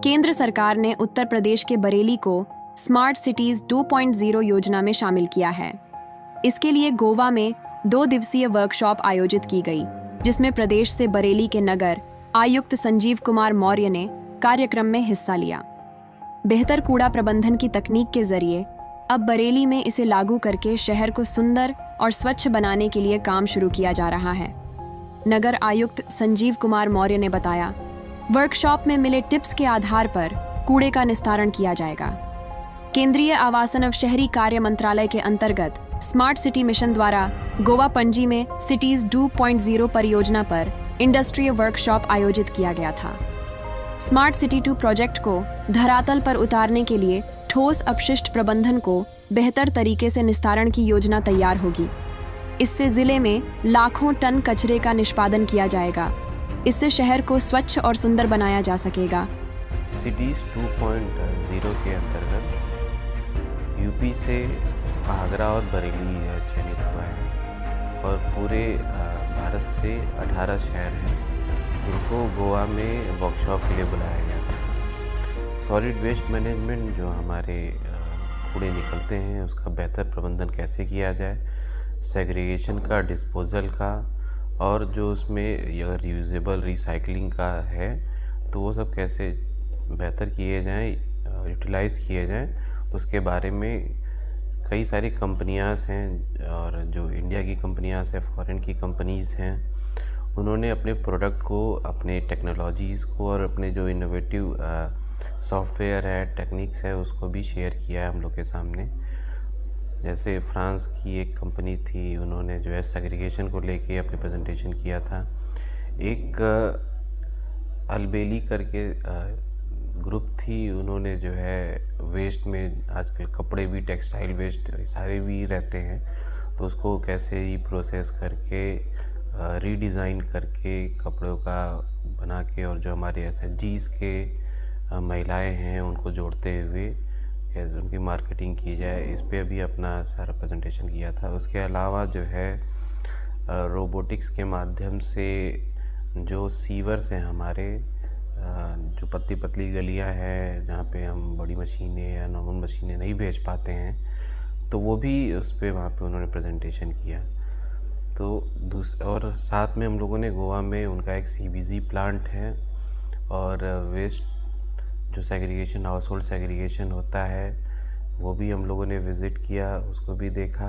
केंद्र सरकार ने उत्तर प्रदेश के बरेली को स्मार्ट सिटीज 2.0 योजना में शामिल किया है। इसके लिए गोवा में 2 दिवसीय वर्कशॉप आयोजित की गई, जिसमें प्रदेश से बरेली के नगर आयुक्त संजीव कुमार मौर्य ने कार्यक्रम में हिस्सा लिया। बेहतर कूड़ा प्रबंधन की तकनीक के जरिए अब बरेली में इसे लागू करके शहर को सुंदर और स्वच्छ बनाने के लिए काम शुरू किया जा रहा है। नगर आयुक्त संजीव कुमार मौर्य ने बताया, वर्कशॉप में मिले टिप्स के आधार पर कूड़े का निस्तारण किया जाएगा। केंद्रीय आवासन एवं शहरी कार्य मंत्रालय के अंतर्गत स्मार्ट सिटी मिशन द्वारा गोवा पणजी में सिटीज 2.0 परियोजना पर इंडस्ट्रियल वर्कशॉप आयोजित किया गया था। स्मार्ट सिटी 2 प्रोजेक्ट को धरातल पर उतारने के लिए ठोस अपशिष्ट प्रबंधन को बेहतर तरीके से निस्तारण की योजना तैयार होगी। इससे जिले में लाखों टन कचरे का निष्पादन किया जाएगा। इससे शहर को स्वच्छ और सुंदर बनाया जा सकेगा। सिटीज 2.0 के अंतर्गत यूपी से आगरा और बरेली चयनित हुआ है और पूरे भारत से 18 शहर हैं जिनको गोवा में वर्कशॉप के लिए बुलाया गया था। सॉलिड वेस्ट मैनेजमेंट, जो हमारे कूड़े निकलते हैं उसका बेहतर प्रबंधन कैसे किया जाए, सेग्रीगेशन का, डिस्पोजल का, और जो उसमें अगर रीयूजेबल रिसाइकलिंग का है तो वो सब कैसे बेहतर किए जाएं, यूटिलाइज़ किए जाएं, उसके बारे में कई सारी कंपनियां हैं और जो इंडिया की कंपनियां हैं, फॉरेन की कंपनीज़ हैं, उन्होंने अपने प्रोडक्ट को, अपने टेक्नोलॉजीज़ को और अपने जो इनोवेटिव सॉफ्टवेयर है, टेक्निक्स है, उसको भी शेयर किया है हम लोग के सामने। जैसे फ्रांस की एक कंपनी थी, उन्होंने जो है सेग्रीगेशन को लेके अपने प्रेजेंटेशन किया था। एक अलबेली करके ग्रुप थी, उन्होंने जो है वेस्ट में, आजकल कपड़े भी, टेक्सटाइल वेस्ट सारे भी रहते हैं, तो उसको कैसे ही प्रोसेस करके रीडिज़ाइन करके कपड़ों का बना के, और जो हमारे एसएचजीज़ के महिलाएं हैं उनको जोड़ते हुए कैसे उनकी मार्केटिंग की जाए, इस पे भी अपना सारा प्रेजेंटेशन किया था। उसके अलावा जो है रोबोटिक्स के माध्यम से जो सीवर्स हैं हमारे, जो पतली पतली गलियां हैं जहाँ पे हम बड़ी मशीनें या नॉर्मल मशीनें नहीं भेज पाते हैं, तो वो भी उस पे वहाँ पे उन्होंने प्रेजेंटेशन किया। तो और साथ में हम लोगों ने गोवा में उनका एक सीबीजी प्लांट है और वेस्ट जो सेग्रीगेशन, हाउस होल्ड सेग्रीगेशन होता है, वो भी हम लोगों ने विज़िट किया, उसको भी देखा।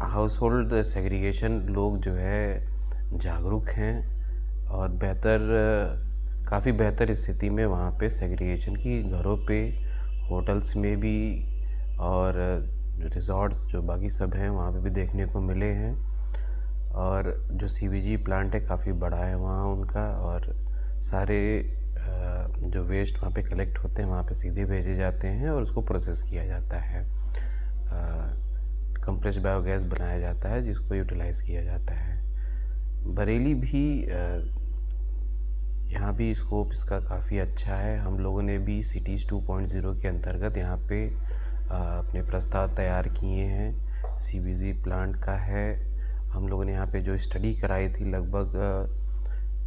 हाउस होल्ड सेग्रीगेशन लोग जो है जागरूक हैं और काफ़ी बेहतर स्थिति में वहाँ पे सेग्रीगेशन की घरों पे, होटल्स में भी और रिज़ॉर्ट्स जो बाकी सब हैं वहाँ पे भी देखने को मिले हैं। और जो सीबीजी प्लांट है काफ़ी बड़ा है वहाँ उनका, और सारे जो वेस्ट वहाँ पे कलेक्ट होते हैं वहाँ पे सीधे भेजे जाते हैं और उसको प्रोसेस किया जाता है। कंप्रेस्ड बायोगैस बनाया जाता है जिसको यूटिलाइज़ किया जाता है। बरेली भी यहाँ भी स्कोप इसका काफ़ी अच्छा है। हम लोगों ने भी सिटीज़ 2.0 के अंतर्गत यहाँ पे अपने प्रस्ताव तैयार किए हैं। सीबीजी प्लांट का है। हम लोगों ने यहाँ पे जो स्टडी कराई थी, लगभग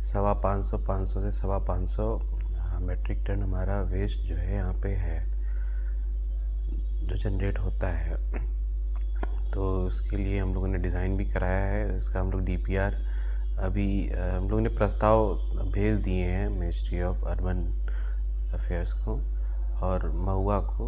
550 से 550 मेट्रिक टन हमारा वेस्ट जो है यहाँ पे है जो जनरेट होता है। तो उसके लिए हम लोगों ने डिज़ाइन भी कराया है। इसका हम लोग डीपीआर अभी हम लोगों ने प्रस्ताव भेज दिए हैं मिनिस्ट्री ऑफ अर्बन अफेयर्स को और महुआ को,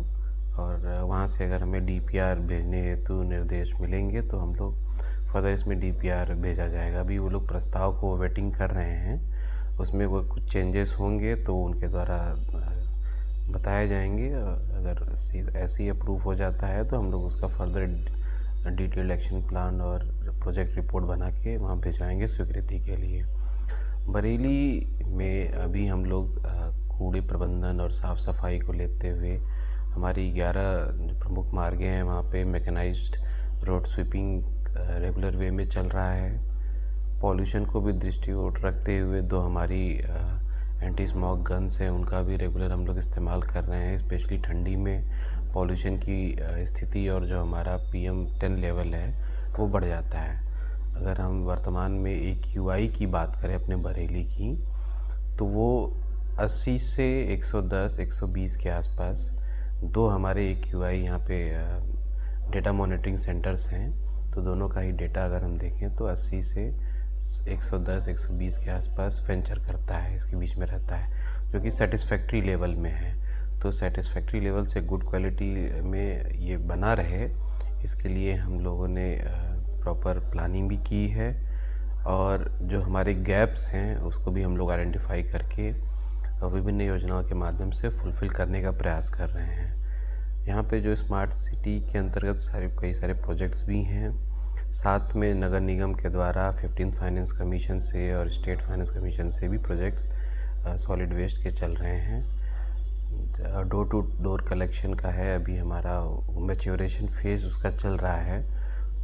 और वहाँ से अगर हमें डीपीआर भेजने हेतु निर्देश मिलेंगे तो हम लोग फर्दर इसमें डीपीआर भेजा जाएगा। अभी वो लोग प्रस्ताव को वेटिंग कर रहे हैं, उसमें वो कुछ चेंजेस होंगे तो उनके द्वारा बताए जाएंगे। अगर ऐसे ही अप्रूव हो जाता है तो हम लोग उसका फर्दर डिटेल्ड एक्शन प्लान और प्रोजेक्ट रिपोर्ट बना के वहाँ भिजवाएंगे स्वीकृति के लिए। बरेली में अभी हम लोग कूड़े प्रबंधन और साफ़ सफाई को लेते हुए हमारी 11 प्रमुख मार्गें हैं, वहाँ पे mechanised road sweeping regular way में चल रहा है। पॉल्यूशन को भी दृष्टिकोण रखते हुए 2 हमारी एंटी स्मॉग गन्स हैं, उनका भी रेगुलर हम लोग इस्तेमाल कर रहे हैं। स्पेशली ठंडी में पॉल्यूशन की स्थिति और जो हमारा PM10 लेवल है वो बढ़ जाता है। अगर हम वर्तमान में AQI की बात करें अपने बरेली की, तो वो 80 से 110 120 के आसपास दो हमारे AQI यहाँ पे डेटा मॉनिटरिंग सेंटर्स हैं। तो दोनों का ही डेटा अगर हम देखें तो 80 से 110 120 के आसपास वेंचर करता है, इसके बीच में रहता है, जो कि सेटिस्फैक्ट्री लेवल में है। तो सेटिस्फैक्ट्री लेवल से गुड क्वालिटी में ये बना रहे, इसके लिए हम लोगों ने प्रॉपर प्लानिंग भी की है, और जो हमारे गैप्स हैं उसको भी हम लोग आइडेंटिफाई करके विभिन्न योजनाओं के माध्यम से फुलफ़िल करने का प्रयास कर रहे हैं। यहाँ पे जो स्मार्ट सिटी के अंतर्गत कई सारे प्रोजेक्ट्स भी हैं। साथ में नगर निगम के द्वारा 15th फाइनेंस कमीशन से और स्टेट फाइनेंस कमीशन से भी प्रोजेक्ट्स सॉलिड वेस्ट के चल रहे हैं। डोर टू डोर कलेक्शन का है, अभी हमारा मैच्योरेशन फेज़ उसका चल रहा है।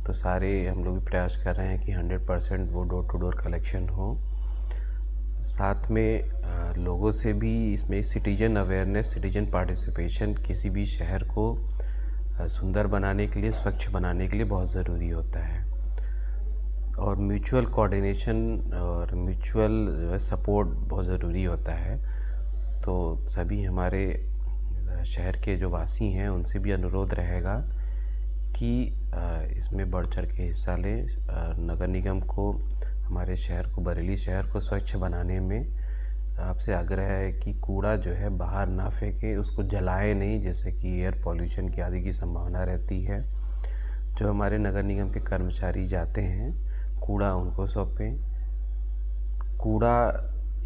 तो सारे हम लोग भी प्रयास कर रहे हैं कि 100% वो डोर टू डोर कलेक्शन हो। साथ में लोगों से भी इसमें सिटीजन अवेयरनेस, सिटीजन पार्टिसिपेशन किसी भी शहर को सुंदर बनाने के लिए, स्वच्छ बनाने के लिए बहुत ज़रूरी होता है। और म्यूचुअल कोऑर्डिनेशन और म्यूचुअल सपोर्ट बहुत ज़रूरी होता है। तो सभी हमारे शहर के जो वासी हैं उनसे भी अनुरोध रहेगा कि इसमें बढ़ चढ़ के हिस्सा लें। नगर निगम को, हमारे शहर को, बरेली शहर को स्वच्छ बनाने में आपसे आग्रह है कि कूड़ा जो है बाहर ना फेंकें, उसको जलाएं नहीं, जैसे कि एयर पॉल्यूशन की आदि की संभावना रहती है। जो हमारे नगर निगम के कर्मचारी जाते हैं, कूड़ा उनको सौंपें। कूड़ा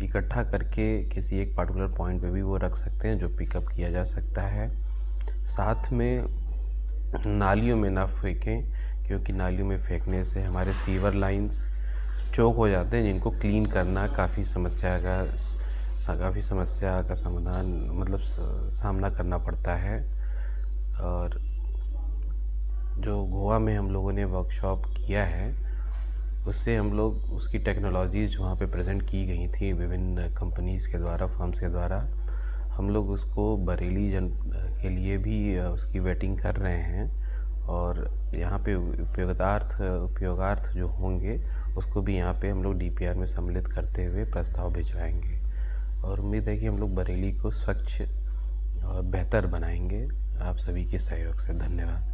इकट्ठा करके किसी एक पार्टिकुलर पॉइंट पे भी वो रख सकते हैं, जो पिकअप किया जा सकता है। साथ में नालियों में ना फेंकें, क्योंकि नालियों में फेंकने से हमारे सीवर लाइंस चोक हो जाते हैं, जिनको क्लीन करना काफ़ी समस्या का समाधान, मतलब सामना करना पड़ता है। और जो गोवा में हम लोगों ने वर्कशॉप किया है, उससे हम लोग उसकी टेक्नोलॉजीज़ वहाँ पे प्रेजेंट की गई थी विभिन्न कंपनीज़ के द्वारा, फर्म्स के द्वारा। हम लोग उसको बरेली के लिए भी उसकी वेटिंग कर रहे हैं, और यहाँ पे उपयोगार्थ जो होंगे उसको भी यहाँ पे हम लोग DPR में सम्मिलित करते हुए प्रस्ताव भिजवाएंगे। और उम्मीद है कि हम लोग बरेली को स्वच्छ और बेहतर बनाएंगे। आप सभी के सहयोग से धन्यवाद।